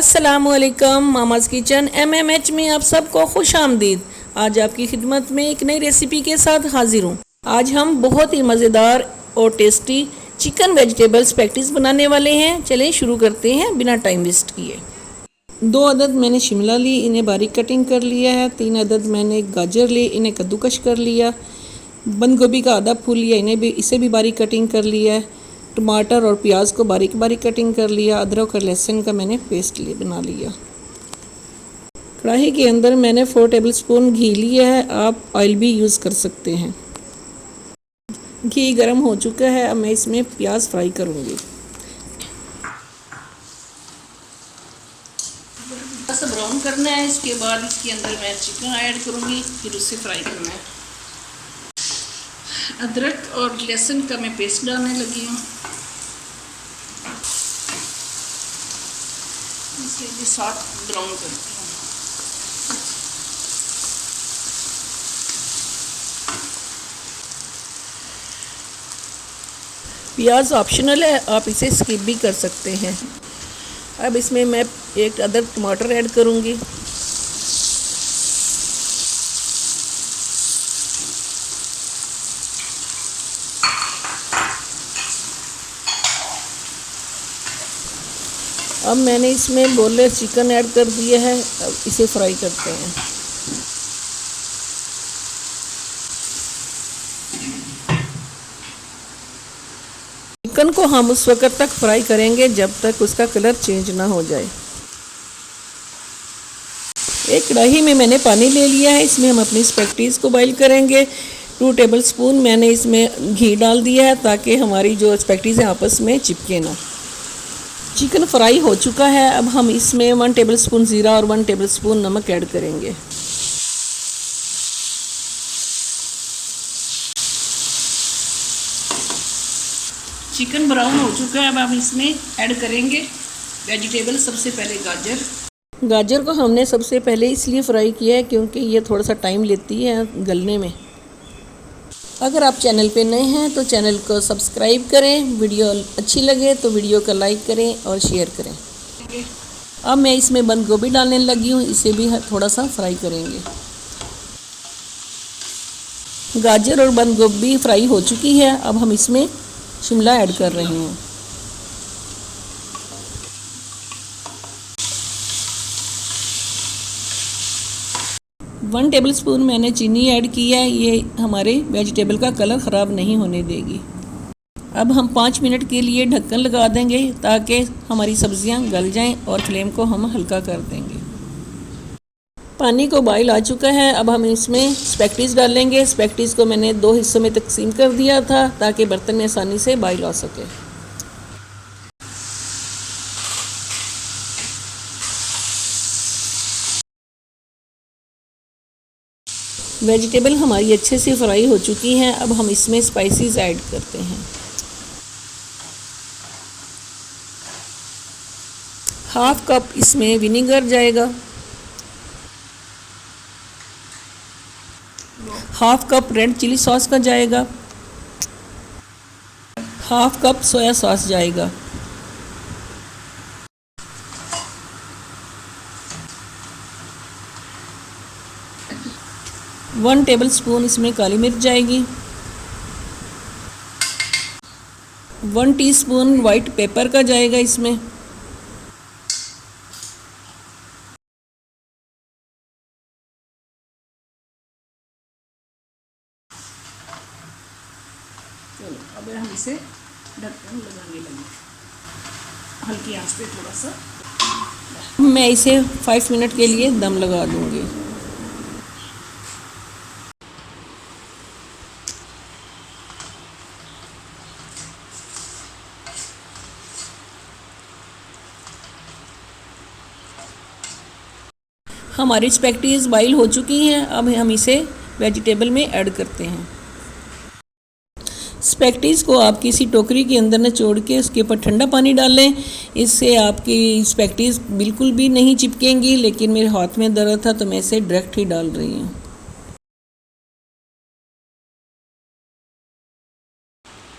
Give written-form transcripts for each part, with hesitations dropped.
अस्सलामुअलैकुम। मामाज़ kitchen MMH में आप सबको खुश आमदीद। आज आपकी खिदमत में एक नई रेसिपी के साथ हाजिर हूँ। आज हम बहुत ही मज़ेदार और टेस्टी चिकन वेजिटेबल्स पैटीज़ बनाने वाले हैं। चलें शुरू करते हैं बिना टाइम वेस्ट किए। 2 अदद मैंने शिमला ली, इन्हें बारीक कटिंग कर लिया है। 3 अदद मैंने गाजर ली, इन्हें कद्दूकश कर लिया। बंद गोभी का आधा फूल लिया, इसे भी बारीक कटिंग कर लिया है। टमाटर और प्याज को बारीक बारीक कटिंग कर लिया। अदरक और लहसुन का मैंने पेस्ट बना लिया। कढ़ाई के अंदर मैंने 4 टेबलस्पून घी लिया है, आप ऑयल भी यूज़ कर सकते हैं। घी गर्म हो चुका है, अब मैं इसमें प्याज फ्राई करूँगी। बस ब्राउन करना है, इसके बाद इसके अंदर मैं चिकन ऐड करूँगी, फिर उसे फ्राई करना है। अदरक और लहसुन का मैं पेस्ट डालने लगी हूँ। इसे भी साथ ब्राउन करती हूँ। प्याज ऑप्शनल है, आप इसे स्किप भी कर सकते हैं। अब इसमें मैं 1 अदद टमाटर ऐड करूँगी। अब मैंने इसमें बोनलेस चिकन ऐड कर दिया है, अब इसे फ्राई करते हैं। चिकन को हम उस वक्त तक फ्राई करेंगे जब तक उसका कलर चेंज ना हो जाए। एक कढ़ाई में मैंने पानी ले लिया है, इसमें हम अपनी स्पैगेटीज़ को बॉईल करेंगे। 2 टेबलस्पून मैंने इसमें घी डाल दिया है ताकि हमारी जो स्पैगेटीज़ हैं आपस में चिपके ना। चिकन फ्राई हो चुका है, अब हम इसमें 1 टेबलस्पून ज़ीरा और 1 टेबलस्पून नमक ऐड करेंगे। चिकन ब्राउन हो चुका है, अब हम इसमें ऐड करेंगे वेजिटेबल। सबसे पहले गाजर को हमने सबसे पहले इसलिए फ्राई किया है क्योंकि ये थोड़ा सा टाइम लेती है गलने में। अगर आप चैनल पे नए हैं तो चैनल को सब्सक्राइब करें, वीडियो अच्छी लगे तो वीडियो को लाइक करें और शेयर करें। अब मैं इसमें बंद गोभी डालने लगी हूँ, इसे भी थोड़ा सा फ्राई करेंगे। गाजर और बंद गोभी फ्राई हो चुकी है, अब हम इसमें शिमला ऐड कर रहे हैं। वन टेबलस्पून मैंने चीनी ऐड की है, ये हमारे वेजिटेबल का कलर ख़राब नहीं होने देगी। अब हम 5 मिनट के लिए ढक्कन लगा देंगे ताकि हमारी सब्जियां गल जाएं और फ्लेम को हम हल्का कर देंगे। पानी को बॉईल आ चुका है, अब हम इसमें स्पैगेटीज़ डालेंगे। स्पैगेटीज़ को मैंने 2 हिस्सों में तकसीम कर दिया था ताकि बर्तन में आसानी से बॉईल आ सके। वेजिटेबल हमारी अच्छे से फ्राई हो चुकी हैं, अब हम इसमें स्पाइसेस ऐड करते हैं। हाफ कप इसमें विनेगर जाएगा, half cup red chilli sauce का जाएगा, हाफ कप सोया सॉस जाएगा, वन टेबलस्पून इसमें काली मिर्च जाएगी, 1 टीस्पून वाइट पेपर का जाएगा इसमें, चलो अब हम इसे ढक्कन लगाने लगे हल्की आंच पे थोड़ा सा। मैं इसे 5 मिनट के लिए दम लगा दूंगी। हमारी स्पैगेटीज़ बॉईल हो चुकी हैं, अब हम इसे वेजिटेबल में ऐड करते हैं। स्पैगेटीज़ को आप किसी टोकरी के अंदर निचोड़ के उसके ऊपर ठंडा पानी डालें, इससे आपकी स्पैगेटीज़ बिल्कुल भी नहीं चिपकेंगी। लेकिन मेरे हाथ में दर्द था तो मैं इसे डायरेक्ट ही डाल रही हूँ।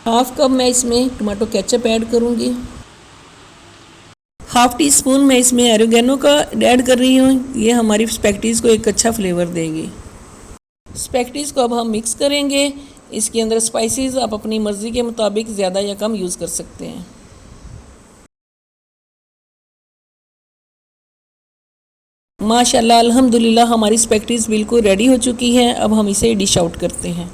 हाफ कप मैं इसमें टमाटो केचप ऐड करूँगी, हाफ़ टी स्पून मैं इसमें ऑरिगेनो का ऐड कर रही हूँ। ये हमारी स्पैगेटीज़ को एक अच्छा फ्लेवर देगी। स्पैगेटीज़ को अब हम मिक्स करेंगे। इसके अंदर स्पाइसेस आप अपनी मर्ज़ी के मुताबिक ज़्यादा या कम यूज़ कर सकते हैं। माशाल्लाह अल्हम्दुलिल्लाह हमारी स्पैगेटीज़ बिल्कुल रेडी हो चुकी है। अब हम इसे डिश आउट करते हैं।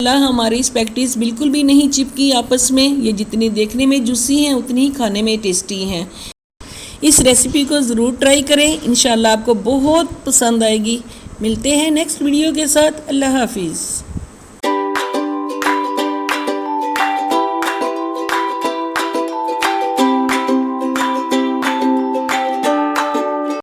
माशाल्लाह हमारी स्पैगेटीज़ बिल्कुल भी नहीं चिपकी आपस में। ये जितनी देखने में जूसी हैं उतनी ही खाने में टेस्टी हैं। इस रेसिपी को ज़रूर ट्राई करें, इंशाल्लाह आपको बहुत पसंद आएगी। मिलते हैं नेक्स्ट वीडियो के साथ। अल्लाह हाफिज़।